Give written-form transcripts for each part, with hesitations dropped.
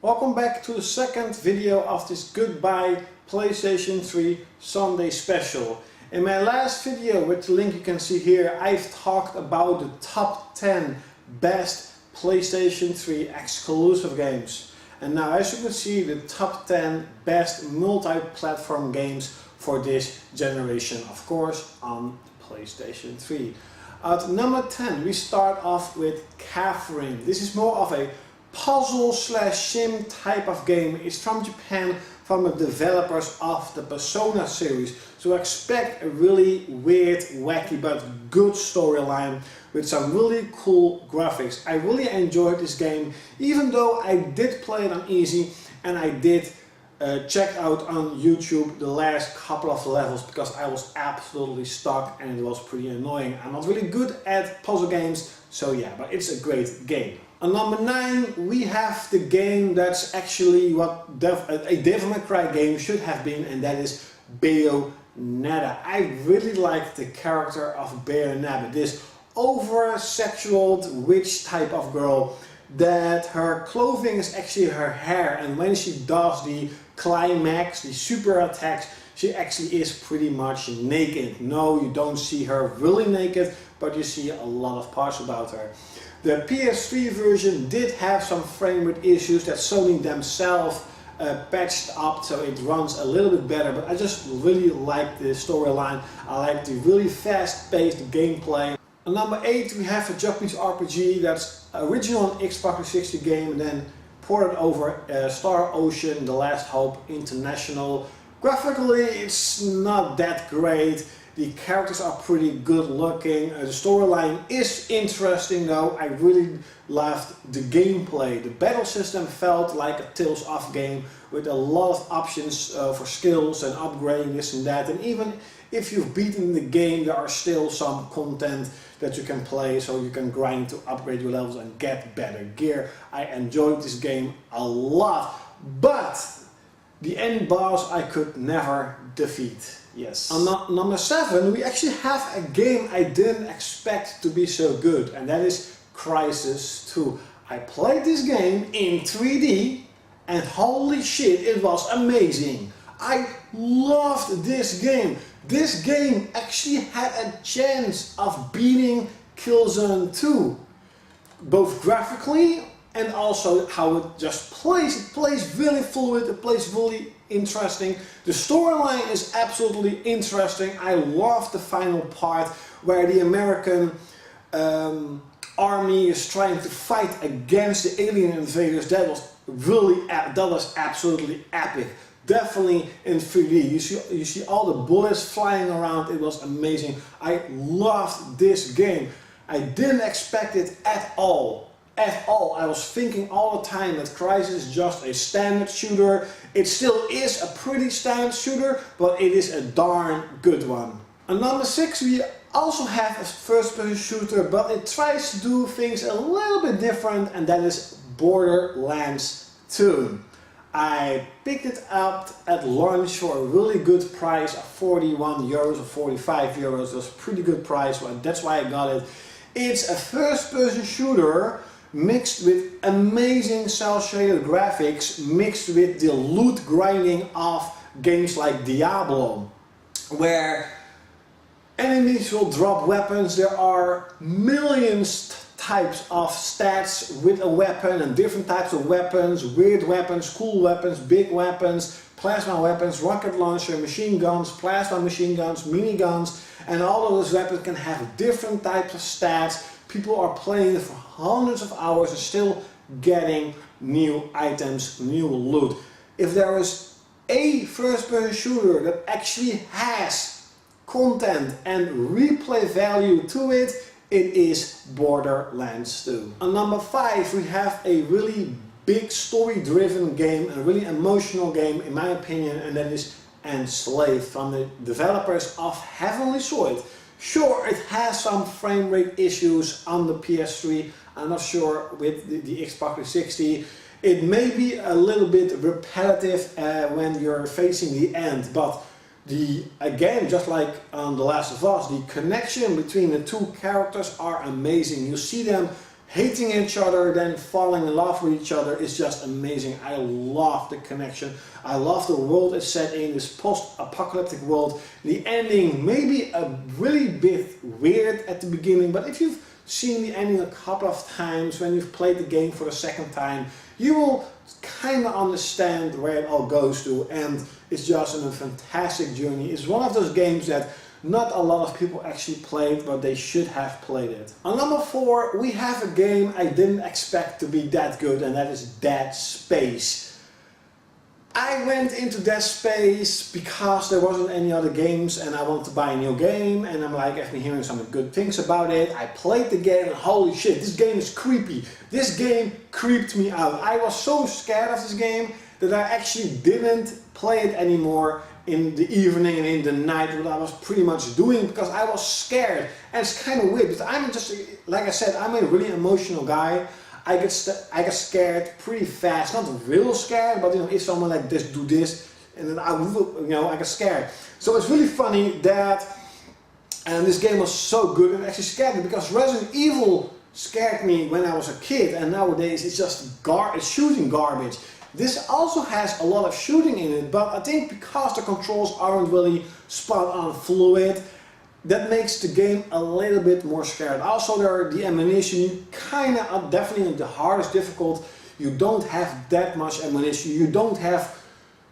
Welcome back to the second video of this Goodbye PlayStation 3 Sunday special. In my last video, with the link you can see here, I've talked about the top 10 best PlayStation 3 exclusive games. And now, as you can see, the top 10 best multi-platform games for this generation, of course, on PlayStation 3. At number 10, we start off with Skyrim. This is more of a puzzle/sim type of game. It's from Japan, from the developers of the Persona series. So expect a really weird, wacky, but good storyline with some really cool graphics. I really enjoyed this game, even though I did play it on easy and I did check out on YouTube the last couple of levels because I was absolutely stuck and it was pretty annoying. I'm not really good at puzzle games, so yeah, but it's a great game. On number 9, we have the game that's actually what a Devil May Cry game should have been, and that is Billneta. I really like the character of Billneta, this over-sexualized witch type of girl, that her clothing is actually her hair, and when she does the climax, the super attacks, she actually is pretty much naked. No, you don't see her really naked, but you see a lot of parts about her. The PS3 version did have some frame rate issues that Sony themselves patched up, so it runs a little bit better, but I just really like the storyline. I like the really fast-paced gameplay. On number 8, we have a Japanese RPG that's original Xbox 360 game and then ported over Star Ocean: The Last Hope International. Graphically, it's not that great. The characters are pretty good looking. The storyline is interesting though. I really loved the gameplay. The battle system felt like a Tales of game with a lot of options for skills and upgrading this and that. And even if you've beaten the game, there are still some content that you can play, so you can grind to upgrade your levels and get better gear. I enjoyed this game a lot, but the end boss I could never defeat. Yes. On number 7, we actually have a game I didn't expect to be so good, and that is Crysis 2. I played this game in 3D and holy shit, it was amazing. I loved this game. This game actually had a chance of beating Killzone 2, both graphically and also how it just plays. It plays really fluid, it plays really interesting. The storyline is absolutely interesting. I love the final part where the American army is trying to fight against the alien invaders. That was absolutely epic. Definitely in 3D. You see all the bullets flying around. It was amazing. I loved this game. I didn't expect it at all. I was thinking all the time that Crysis is just a standard shooter. It still is a pretty standard shooter, but it is a darn good one. On number 6, we also have a first-person shooter, but it tries to do things a little bit different, and that is Borderlands 2. I picked it up at launch for a really good price of 41 euros or 45 euros. It was a pretty good price, so that's why I got it. It's a first-person shooter mixed with amazing cel-shaded graphics, mixed with the loot grinding of games like Diablo, where enemies will drop weapons. There are millions types of stats with a weapon and different types of weapons, weird weapons, cool weapons, big weapons, plasma weapons, rocket launcher, machine guns, plasma machine guns, miniguns, and all of those weapons can have different types of stats. People are playing it for hundreds of hours and still getting new items, new loot. If there is a first-person shooter that actually has content and replay value to it, it is Borderlands 2. On number 5, we have a really big story-driven game, a really emotional game in my opinion, and that is Enslaved from the developers of Heavenly Sword. Sure, it has some frame rate issues on the PS3. I'm not sure with the Xbox 360. It may be a little bit repetitive when you're facing the end, but again, just like on The Last of Us, the connection between the two characters are amazing. You see them hating each other, then falling in love with each other is just amazing. I love the connection. I love the world it's set in, this post-apocalyptic world. The ending may be a really bit weird at the beginning, but if you've seen the ending a couple of times, when you've played the game for the second time, you will kind of understand where it all goes to, and it's just a fantastic journey. It's one of those games that not a lot of people actually played, but they should have played it. On number 4, we have a game I didn't expect to be that good, and that is Dead Space. I went into Dead Space because there wasn't any other games and I wanted to buy a new game, and I'm like, I've been hearing some good things about it. I played the game and holy shit, this game is creepy. This game creeped me out. I was so scared of this game that I actually didn't play it anymore in the evening and in the night, what I was pretty much doing, because I was scared. And it's kind of weird, because I'm just, like I said, I'm a really emotional guy. I get scared pretty fast, not real scared, but you know, if someone like this do this, and then I get scared. So it's really funny that, and this game was so good, it actually scared me, because Resident Evil scared me when I was a kid, and nowadays it's just shooting garbage. This also has a lot of shooting in it, but I think because the controls aren't really spot on fluid, that makes the game a little bit more scared. Also, the ammunition, you kind of are definitely in the hardest difficult. You don't have that much ammunition. You don't have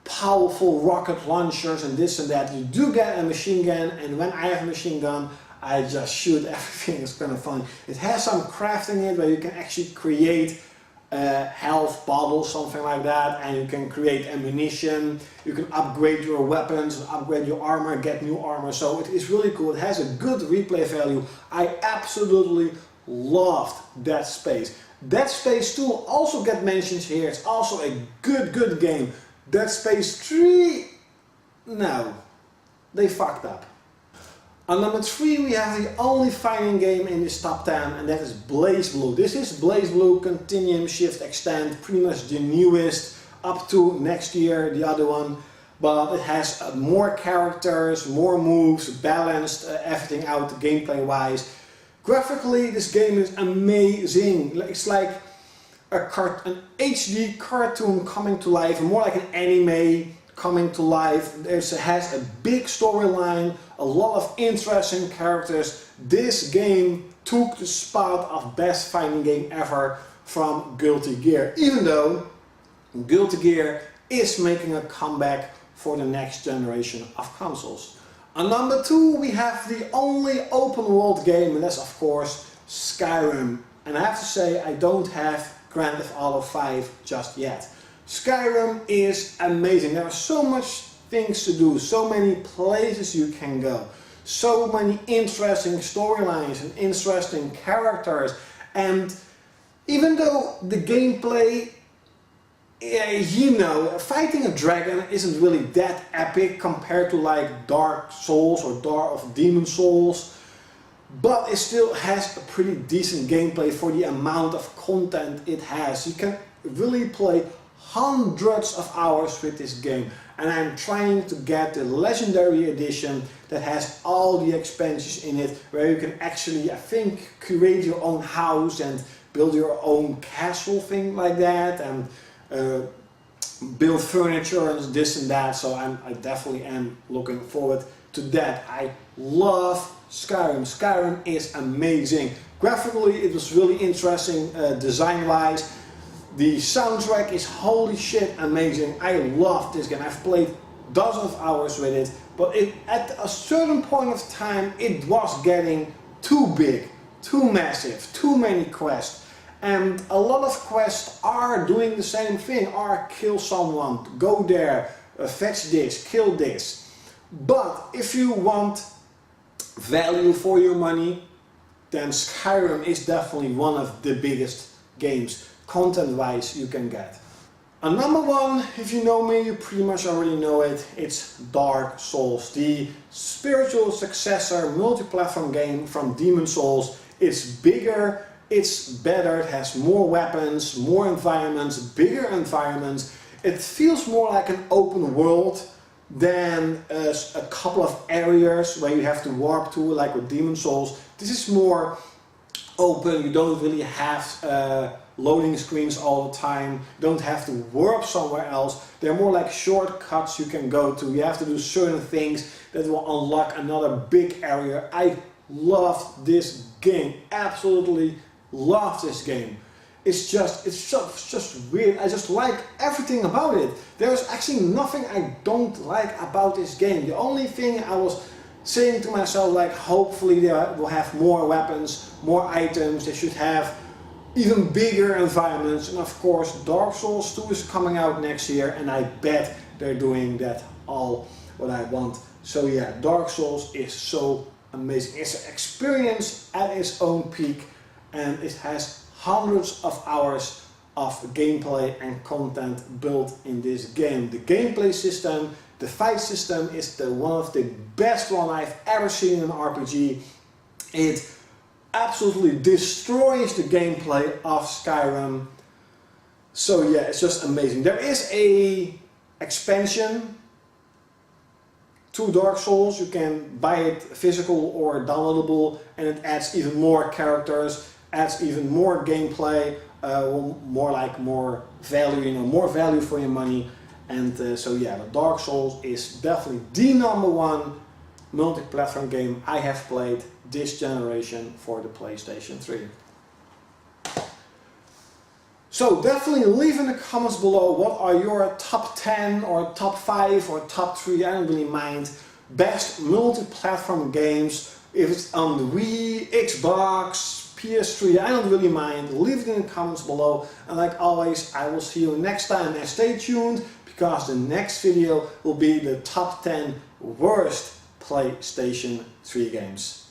powerful rocket launchers and this and that. You do get a machine gun, and when I have a machine gun, I just shoot everything. It's kind of fun. It has some crafting in it where you can actually create health bottles, something like that, and you can create ammunition, you can upgrade your weapons, upgrade your armor, get new armor, so it is really cool. It has a good replay value. I absolutely loved Dead Space. Dead Space 2 also get mentioned here. It's also a good game. Dead Space 3, no, they fucked up. On number 3 we have the only fighting game in this top 10, and that is Blazblue. This is Blazblue Continuum Shift Extend, pretty much the newest, up to next year, the other one. But it has more characters, more moves, balanced everything out gameplay wise. Graphically this game is amazing. It's like an HD cartoon coming to life, more like an anime coming to life. It has a big storyline, a lot of interesting characters. This game took the spot of best fighting game ever from Guilty Gear, even though Guilty Gear is making a comeback for the next generation of consoles. On number 2 we have the only open world game, and that's of course Skyrim. And I have to say, I don't have Grand Theft Auto 5 just yet. Skyrim is amazing. There are so much things to do, so many places you can go, so many interesting storylines and interesting characters, and even though the gameplay, you know, fighting a dragon isn't really that epic compared to like Dark Souls or Demon Souls, but it still has a pretty decent gameplay for the amount of content it has. You can really play hundreds of hours with this game, and I'm trying to get the legendary edition that has all the expansions in it, where you can actually, I think, create your own house and build your own castle, thing like that, and build furniture and this and that. So I definitely am looking forward to that. I love Skyrim. Skyrim is amazing. Graphically it was really interesting, design wise. The soundtrack is holy shit amazing. I love this game. I've played dozens of hours with it, but at a certain point of time it was getting too big, too massive, too many quests. And a lot of quests are doing the same thing, are kill someone, go there, fetch this, kill this. But if you want value for your money, then Skyrim is definitely one of the biggest games content wise you can get. And number 1, if you know me, you pretty much already know it, it's Dark Souls, the spiritual successor multi-platform game from Demon Souls. It's bigger, it's better, it has more weapons, more environments, bigger environments. It feels more like an open world than a couple of areas where you have to warp to, like with Demon Souls. This is more open, you don't really have loading screens all the time, you don't have to warp somewhere else. They're more like shortcuts you can go to. You have to do certain things that will unlock another big area. I loved this game, absolutely love this game. It's just weird. I just like everything about it. There's actually nothing I don't like about this game. The only thing I was saying to myself, like, hopefully they will have more weapons, more items, they should have even bigger environments, and of course Dark Souls 2 is coming out next year, and I bet they're doing that all what I want. So yeah, Dark Souls is so amazing. It's an experience at its own peak, and it has hundreds of hours of gameplay and content built in this game. The gameplay system, the fight system is one of the best one I've ever seen in an RPG. It absolutely destroys the gameplay of Skyrim. So yeah, it's just amazing. There is a expansion to Dark Souls. You can buy it physical or downloadable, and it adds even more characters, adds even more gameplay, more value, you know, more value for your money. And so yeah, but Dark Souls is definitely the #1 multi-platform game I have played this generation for the PlayStation 3. So definitely leave in the comments below what are your top 10 or top 5 or top 3, I don't really mind, best multi-platform games. If it's on the Wii, Xbox, PS3, I don't really mind. Leave it in the comments below, and like always I will see you next time, and stay tuned because the next video will be the top 10 worst PlayStation 3 games.